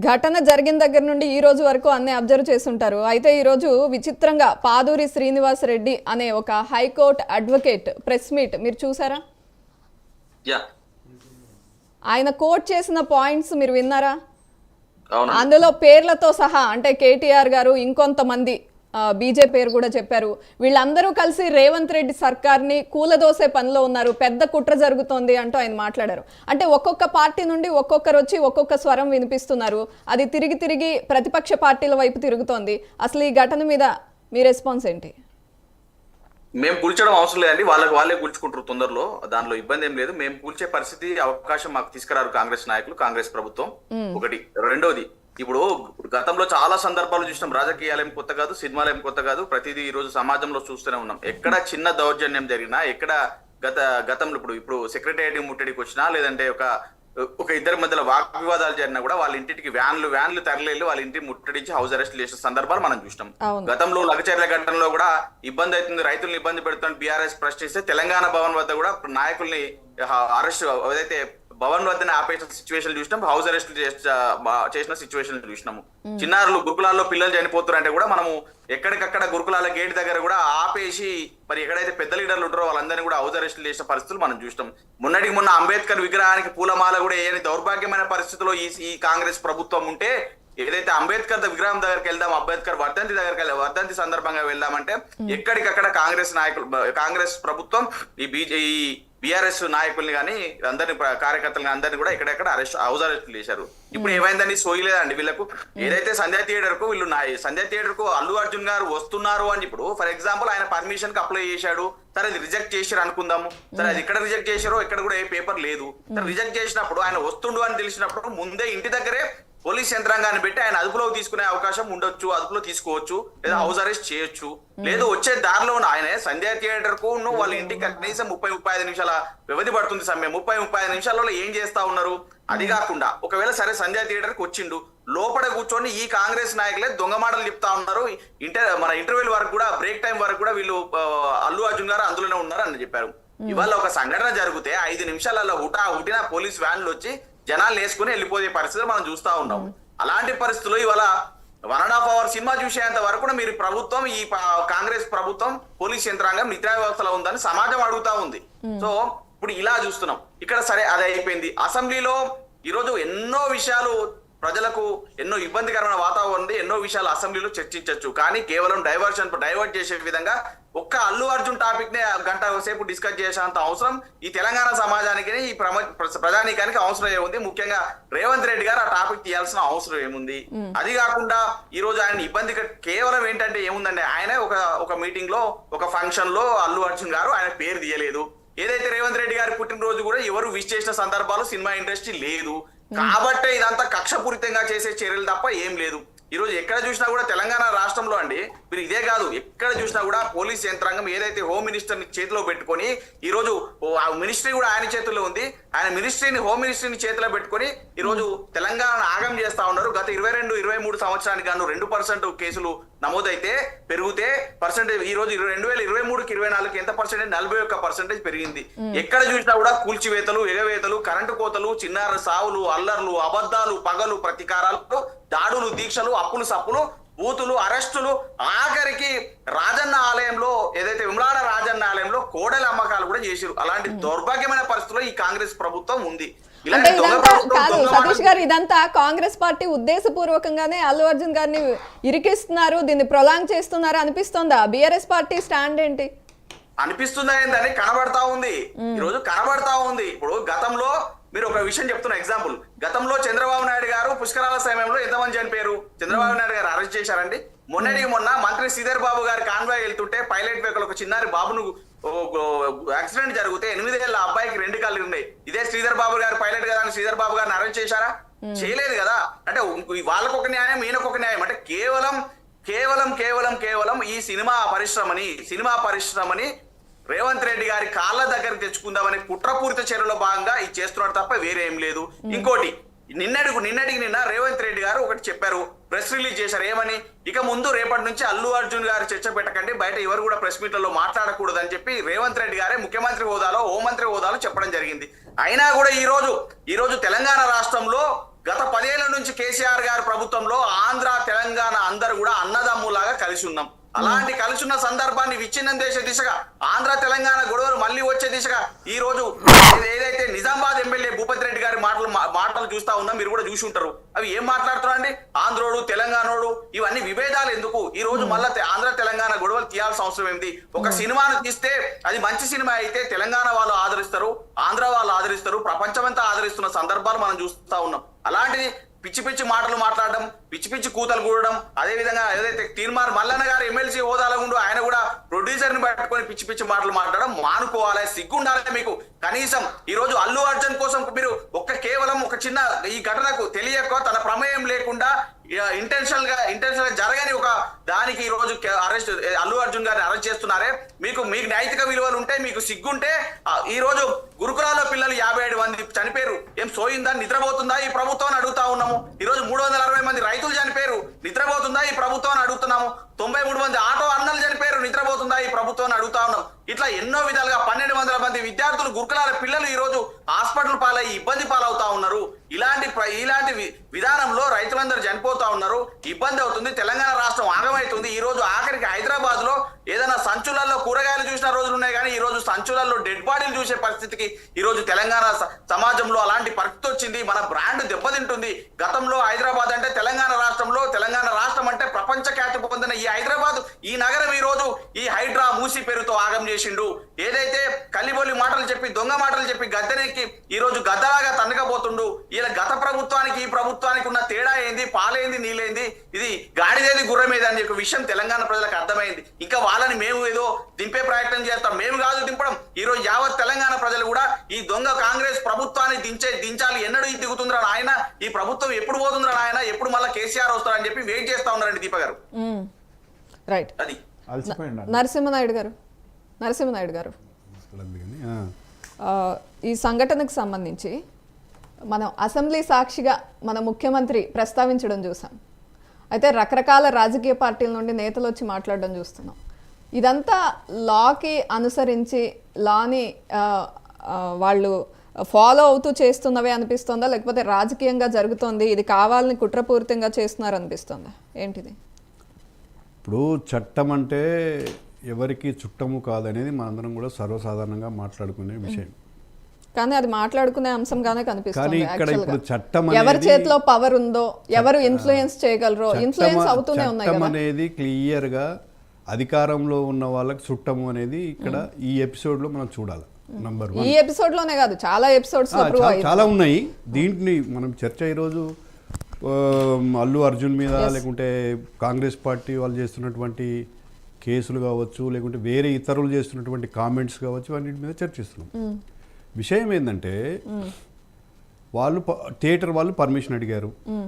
ఘటన జరిగిన దగ్గర నుండి ఈ రోజు వరకు అన్ని అబ్జర్వ్ చేస్తుంటారు. అయితే ఈ రోజు విచిత్రంగా పాదూరి శ్రీనివాస్ రెడ్డి అనే ఒక హైకోర్టు అడ్వకేట్ ప్రెస్ మీట్ మీరు చూసారా? ఆయన కోట్ చేసిన పాయింట్స్ మీరు విన్నారా? అందులో పేర్లతో సహా అంటే కేటీఆర్ గారు ఇంకొంతమంది బీజేపీ పేరు కూడా చెప్పారు. వీళ్ళందరూ కలిసి రేవంత్ రెడ్డి సర్కార్ని కూలదోసే పనిలో ఉన్నారు, పెద్ద కుట్ర జరుగుతోంది అంటూ ఆయన మాట్లాడారు. అంటే ఒక్కొక్క పార్టీ నుండి ఒక్కొక్కరు వచ్చి ఒక్కొక్క స్వరం వినిపిస్తున్నారు. అది తిరిగి తిరిగి ప్రతిపక్ష పార్టీల వైపు తిరుగుతోంది. అసలు ఈ ఘటన మీద మీ రెస్పాన్స్ ఏంటి? మేము కూల్చడం అవసరం లేదండి, వాళ్ళే కూల్చుకుంటారు తొందరలో, దానిలో ఇబ్బంది ఏం లేదు. మేము కూల్చే పరిస్థితి అవకాశం మాకు తీసుకురారు కాంగ్రెస్ నాయకులు, కాంగ్రెస్ ప్రభుత్వం. ఒకటి. రెండోది, ఇప్పుడు గతంలో చాలా సందర్భాలు చూసినాం. రాజకీయాలు ఏం కొత్త కాదు, సినిమాలు ఏం కొత్త కాదు, ప్రతిదీ ఈ రోజు సమాజంలో చూస్తూనే ఉన్నాం. ఎక్కడ చిన్న దౌర్జన్యం జరిగినా, ఎక్కడ గతంలో ఇప్పుడు సెక్రటేరియట్ ముట్టడికి వచ్చినా, లేదంటే ఒక ఇద్దరి మధ్యలో వాగ్వివాదాలు జరిగినా కూడా వాళ్ళ ఇంటికి వ్యాన్లు తరలిల్లి వాళ్ళ ఇంటికి ముట్టడించి హౌస్ అరెస్ట్ చేసిన సందర్భాలు మనం చూసినాం. గతంలో లగచర్ల ఘటనలో కూడా ఇబ్బంది అవుతుంది, రైతులను ఇబ్బంది పెడుతుంది బీఆర్ఎస్ ప్రశ్నిస్తే తెలంగాణ భవన్ వద్ద కూడా నాయకుల్ని అరెస్ట్ ఏదైతే భవన్ వద్దనే ఆపేసిన సిచ్యువేషన్ చూసినాం, హౌస్ అరెస్ట్ చేసిన సిచ్యువేషన్ చూసినాము. చిన్నారులు గురుకులాల్లో పిల్లలు చనిపోతున్నారంటే కూడా మనము ఎక్కడికక్కడ గురుకులాల గేట్ దగ్గర కూడా ఆపేసి మరి ఎక్కడైతే పెద్ద లీడర్లు ఉంటారో వాళ్ళందరినీ కూడా హౌస్ అరెస్టులు చేసిన పరిస్థితులు మనం చూసినాం. మొన్న అంబేద్కర్ విగ్రహానికి పూలమాల కూడా వేయని దౌర్భాగ్యమైన పరిస్థితిలో ఈ కాంగ్రెస్ ప్రభుత్వం ఉంటే, ఏదైతే అంబేద్కర్ విగ్రహం దగ్గరికి వెళ్దాం, అంబేద్కర్ వర్ధంతి సందర్భంగా వెళ్దామంటే ఎక్కడికక్కడ కాంగ్రెస్ ప్రభుత్వం ఈ బీఆర్ఎస్ నాయకుల్ని కానీ అందరిని కార్యకర్తలని అందరినీ కూడా ఎక్కడెక్కడ హౌస్ అరెస్టులు చేశారు. ఇప్పుడు ఏమైందని సోయలేదండి వీళ్ళకు. ఏదైతే సంధ్యా థియేటర్ కు అల్లు అర్జున్ గారు వస్తున్నారు అని, ఇప్పుడు ఫర్ ఎగ్జాంపుల్ ఆయన పర్మిషన్ కి అప్లై చేశాడు, సరే అది రిజెక్ట్ చేశారు అనుకుందాము. సరే అది ఎక్కడ రిజెక్ట్ చేశారో ఎక్కడ కూడా ఏ పేపర్ లేదు. సరే రిజెక్ట్ చేసినప్పుడు ఆయన వస్తుండు అని తెలిసినప్పుడు ముందే ఇంటి దగ్గరే పోలీస్ యంత్రాంగాన్ని పెట్టి ఆయన అదుపులోకి తీసుకునే అవకాశం ఉండొచ్చు, అదుపులో తీసుకోవచ్చు, లేదా హౌస్ అరెస్ట్ చేయొచ్చు. లేదు వచ్చే దారిలో ఆయన సంధ్యా థియేటర్ కు వాళ్ళ ఇంటికి కనీసం 30-35 నిమిషాల వ్యవధి పడుతుంది సమయం. 30-35 నిమిషాలలో ఏం చేస్తా ఉన్నారు? అది కాకుండా ఒకవేళ సరే సంధ్యా థియేటర్ కి వచ్చిండు, లోపల కూర్చొని ఈ కాంగ్రెస్ నాయకులే దొంగ మాటలు చెప్తా ఉన్నారు. మన ఇంటర్వ్యూల వరకు కూడా, బ్రేక్ టైం వరకు కూడా వీళ్ళు అల్లు అర్జున్ గారు అందులోనే ఉన్నారు అని చెప్పారు. ఇవాళ ఒక సంఘటన జరిగితే 5 నిమిషాలలో హుటిన పోలీస్ వ్యాన్లు వచ్చి జనాలు వేసుకుని వెళ్ళిపోయే పరిస్థితులు మనం చూస్తా ఉన్నాం. అలాంటి పరిస్థితుల్లో ఇవాళ 1.5 hour సినిమా చూసేంత వరకు కూడా మీరు ప్రభుత్వం, ఈ కాంగ్రెస్ ప్రభుత్వం, పోలీస్ యంత్రాంగం నిద్రా వ్యవస్థలో ఉందని సమాజం అడుగుతా ఉంది. సో ఇప్పుడు ఇలా చూస్తున్నాం. ఇక్కడ సరే అది అయిపోయింది. అసెంబ్లీలో ఈరోజు ఎన్నో విషయాలు, ప్రజలకు ఎన్నో ఇబ్బందికరమైన వాతావరణం ఉంది, ఎన్నో విషయాలు అసెంబ్లీలో చర్చించవచ్చు. కానీ కేవలం డైవర్ట్ చేసే విధంగా ఒక్క అల్లు అర్జున్ టాపిక్ నే గంట సేపు డిస్కస్ చేసేంత అవసరం ఈ తెలంగాణ సమాజానికి, ఈ ప్రజానీకానికి అవసరం ఏముంది? ముఖ్యంగా రేవంత్ రెడ్డి గారు ఆ టాపిక్ తీయాల్సిన అవసరం ఏముంది? అది కాకుండా ఈ రోజు ఆయన ఇబ్బంది కేవలం ఏంటంటే ఏముందండి, ఆయన ఒక మీటింగ్ లో, ఒక ఫంక్షన్ లో అల్లు అర్జున్ గారు ఆయన పేరు తీయలేదు. ఏదైతే రేవంత్ రెడ్డి గారి పుట్టినరోజు కూడా ఎవరు విష్ చేసిన సందర్భాలు సినిమా ఇండస్ట్రీ లేదు. కాబట్టి ఇదంతా కక్షపూరితంగా చేసే చర్యలు తప్ప ఏం లేదు. ఈ రోజు ఎక్కడ చూసినా కూడా తెలంగాణ రాష్ట్రంలో అండి, మీరు ఇదే కాదు ఎక్కడ చూసినా కూడా పోలీస్ యంత్రాంగం ఏదైతే హోమ్ మినిస్టర్ ని చేతిలో పెట్టుకొని, ఈ రోజు మినిస్ట్రీ కూడా ఆయన చేతుల్లో ఉంది, ఆయన హోమ్ మినిస్ట్రీని చేతిలో పెట్టుకొని ఈ రోజు తెలంగాణ ఆగం చేస్తా ఉన్నారు. గత 22-23 సంవత్సరానికి గాను 2% కేసులు నమోదైతే పెరిగితే పర్సెంటేజ్ ఈ రోజు 2023-24 ఎంత పర్సెంటేజ్? 41% పెరిగింది. ఎక్కడ చూసినా కూడా కూల్చివేతలు, ఎగవేతలు, కరెంటు కోతలు, చిన్నార సావులు, అల్లర్లు, అబద్ధాలు, పగలు, ప్రతీకారాలు, దాడులు, దీక్షలు, అప్పులు సప్పులు, బూతులు, అరెస్టులు, ఆఖరికి రాజన్న ఆలయంలో, ఏదైతే విమలాడ రాజన్న ఆలయంలో కోడల అమ్మకాలు కూడా చేశారు. అలాంటి దౌర్భాగ్యమైన పరిస్థితుల్లో ఈ కాంగ్రెస్ ప్రభుత్వం ఉంది. అంటే ఇదంతా కాదు సతీష్ గారు, ఇదంతా కాంగ్రెస్ పార్టీ ఉద్దేశపూర్వకంగానే అల్లు అర్జున్ గారిని ఇరికిస్తున్నారు, దీన్ని ప్రొలాంగ్ చేస్తున్నారు అనిపిస్తుందా? బీఆర్ఎస్ పార్టీ స్టాండ్ ఏంటి? అనిపిస్తుందా ఏంటని కనబడతా ఉంది, ఈ రోజు కనబడతా ఉంది. ఇప్పుడు గతంలో మీరు ఒక విషయం చెప్తున్న ఎగ్జాంపుల్, గతంలో చంద్రబాబు నాయుడు గారు పుష్కరాల సమయంలో ఎంతమంది చనిపోయారు? చంద్రబాబు నాయుడు గారు అరెస్ట్ చేశారండి. మొన్న మంత్రి శ్రీధర్ బాబు గారి కాన్వాయ్ వెళ్తుంటే పైలట్ వెహికల్ ఒక చిన్నారి బాబును యాక్సిడెంట్ జరిగితే 8 ఏళ్ల అబ్బాయికి 2 కాళ్ళు ఉన్నాయి. ఇదే శ్రీధర్ బాబు గారు పైలట్ కదా అని శ్రీధర్ బాబు గారిని అరెస్ట్ చేశారా? చేయలేదు కదా. అంటే వాళ్ళకొక న్యాయం, ఈయనకొక న్యాయం. అంటే కేవలం ఈ సినిమా పరిశ్రమని రేవంత్ రెడ్డి గారి కాళ్ళ దగ్గర తెచ్చుకుందామని కుట్రపూరిత చర్యలో భాగంగా ఇది చేస్తున్నారు తప్ప వేరే ఏం లేదు. ఇంకోటి, నిన్నటికి రేవంత్ రెడ్డి గారు ఒకటి చెప్పారు, ప్రెస్ రిలీజ్ చేశారు. ఏమని? ఇక ముందు రేపటి నుంచి అల్లు అర్జున్ గారు చర్చ పెట్టకండి, బయట ఎవరు కూడా ప్రెస్ మీట్లలో మాట్లాడకూడదు అని చెప్పి రేవంత్ రెడ్డి గారే ముఖ్యమంత్రి హోదాలో, హోంమంత్రి హోదాలో చెప్పడం జరిగింది. అయినా కూడా ఈ రోజు తెలంగాణ రాష్ట్రంలో గత 10 ఏళ్ల నుంచి కేసీఆర్ గారి ప్రభుత్వంలో ఆంధ్ర తెలంగాణ అందరూ కూడా అన్నదమ్ములాగా కలిసి ఉన్నాం. అలాంటి కలిసి ఉన్న సందర్భాన్ని విచ్ఛిన్నం చేసే దిశగా ఆంధ్ర తెలంగాణ గొడవలు మళ్ళీ వచ్చే దిశగా ఈ రోజు ఏదైతే నిజామాబాద్ ఎమ్మెల్యే భూపతి రెడ్డి గారి మాటలు చూస్తా ఉన్నాం, మీరు కూడా చూసి ఉంటారు. అవి ఏం మాట్లాడుతున్నారండి? ఆంధ్రోడు తెలంగాణోడు ఇవన్నీ విభేదాలు ఎందుకు? ఈ రోజు మళ్ళీ ఆంధ్ర తెలంగాణ గొడవలు తీయాల్సిన అవసరం ఏంది? ఒక సినిమాను తీస్తే అది మంచి సినిమా అయితే తెలంగాణ వాళ్ళు ఆదరిస్తారు, ఆంధ్ర వాళ్ళు ఆదరిస్తారు, ప్రపంచమంతా ఆదరిస్తున్న సందర్భాలు మనం చూస్తా ఉన్నాం. అలాంటిది పిచ్చి పిచ్చి మాటలు మాట్లాడడం, పిచ్చి పిచ్చి కూతలు కూడడం, అదే విధంగా ఏదైతే తీర్మార్ మల్లన్న గారు ఎమ్మెల్సీ హోదాలో ఉండు ఆయన కూడా ప్రొడ్యూసర్ ని పట్టుకొని పిచ్చి పిచ్చి మాటలు మాట్లాడడం మానుకోవాలి, సిగ్గుండాలి మీకు. కనీసం ఈ రోజు అల్లు అర్జున్ కోసం మీరు కేవలం ఒక చిన్న ఈ ఘటనకు తెలియక తన ప్రమేయం లేకుండా ఇంటెన్షనల్ గా జరగని ఒక దానికి ఈ రోజు అరెస్ట్ అల్లు అర్జున్ గారిని అరెస్ట్ చేస్తున్నారే. మీకు నైతిక విలువలు ఉంటే, మీకు సిగ్గుంటే ఈ రోజు గురుకులాల్లో పిల్లలు 57 మంది చనిపోయారు. ఏం సోయిందా? నిద్రపోతుందా ఈ ప్రభుత్వం అడుగుతా ఉన్నాము. ఈ రోజు 360 మంది రైతులు చనిపోయారు, నిద్రపోతుందా ఈ ప్రభుత్వాన్ని అడుగుతున్నాము. 93 మంది ఆటో అన్నలు చనిపోయారు, నిద్రపోతుందా ఈ ప్రభుత్వాన్ని అడుగుతా ఉన్నాం. ఇట్లా ఎన్నో విధాలుగా 1200 మంది విద్యార్థులు గురుకులాల పిల్లలు ఈ రోజు హాస్పిటల్ పాలై ఇబ్బంది పాలవుతా ఉన్నారు. ఇలాంటి విధానంలో రైతులందరూ చనిపోతా ఉన్నారు, ఇబ్బంది అవుతుంది, తెలంగాణ రాష్ట్రం ఆగమవుతుంది. ఈ రోజు ఆఖరికి హైదరాబాద్ లో ఏదైనా సంచులలో కూరగాయలు చూసిన రోజులు ఉన్నాయి, కానీ ఈ రోజు సంచులలో డెడ్ బాడీలు చూసే పరిస్థితికి ఈ రోజు తెలంగాణ సమాజంలో అలాంటి పరిస్థితి వచ్చింది. మన బ్రాండ్ దెబ్బతింటుంది. గతంలో హైదరాబాద్ అంటే తెలంగాణ రాష్ట్రంలో, తెలంగాణ రాష్ట్రం అంటే ప్రపంచ ఖ్యాతి పొందిన ఈ హైదరాబాద్, ఈ నగరం ఈ రోజు ఈ హైడ్రా మూసి పేరుతో ఆగం చేసిండు. ఏదైతే కల్లిబొల్లి మాటలు చెప్పి, దొంగ మాటలు చెప్పి గద్దెనెక్కి ఈ రోజు గద్దలాగా తన్నకపోతుండు. ఇలా గత ప్రభుత్వానికి ఈ ప్రభుత్వానికి ఉన్న తేడా ఏంది? పాలేంది నీళ్ళేంది? ఇది గాడిదేది గుర్రమేది అని ఒక విషయం తెలంగాణ ప్రజలకు అర్థమైంది. ఇంకా వాళ్ళని మేము ఏదో దింపే ప్రయత్నం చేస్తాం, మేము కాదు దింపడం. ఈ రోజు యావత్ తెలంగాణ ప్రజలు కూడా ఈ దొంగ కాంగ్రెస్ ప్రభుత్వాన్ని దించాలి. ఎన్నడూ ఇది దిగుతుందిరా ఆయన, ఈ ప్రభుత్వం ఎప్పుడు పోతుందిరా ఆయన, ఎప్పుడు మళ్ళీ కేసీఆర్ వస్తారని చెప్పి వెయిట్ చేస్తా ఉన్నారండి దీప గారు. రైట్. అది నరసింహనాయుడు గారు ఈ సంఘటనకు సంబంధించి మనం అసెంబ్లీ సాక్షిగా మన ముఖ్యమంత్రి ప్రస్తావించడం చూసాం. అయితే రకరకాల రాజకీయ పార్టీల నుండి నేతలు వచ్చి మాట్లాడడం చూస్తున్నాం. ఇదంతా లాకి అనుసరించి లాని వాళ్ళు ఫాలో అవుతూ చేస్తున్నవే అనిపిస్తుందా, లేకపోతే రాజకీయంగా జరుగుతోంది, ఇది కావాలని కుట్రపూరితంగా చేస్తున్నారు అనిపిస్తుందా? ఏంటిది? ఇప్పుడు చట్టం అంటే ఎవరికి చుట్టము కాదనేది మనందరం కూడా సర్వసాధారణంగా మాట్లాడుకునే విషయం. కానీ అది మాట్లాడుకునే అంశంగానే కనిపిస్తుంది. ఎవరి చేతిలో పవర్ ఉందో, ఎవరు ఇన్ఫ్లుయెన్స్ చేయగలరో, ఇన్ఫ్లుయెన్స్ అవుతూనే ఉన్నాయి కదా. అనేది క్లియర్ గా అధికారంలో ఉన్న వాళ్ళకి చుట్టము అనేది ఇక్కడ ఈ ఎపిసోడ్ లో మనం చూడాలి. నంబర్ 1 ఈ ఎపిసోడ్ లోనే కాదు, చాలా ఎపిసోడ్స్ చాలా ఉన్నాయి. దీంట్లో మనం చర్చ ఈరోజు అల్లు అర్జున్ మీద, లేకుంటే కాంగ్రెస్ పార్టీ వాళ్ళు చేస్తున్నటువంటి కేసులు కావచ్చు, లేకుంటే వేరే ఇతరులు చేస్తున్నటువంటి కామెంట్స్ కావచ్చు, అన్నిటి మీద చర్చిస్తున్నాం. విషయం ఏంటంటే వాళ్ళు థియేటర్ వాళ్ళు పర్మిషన్ అడిగారు,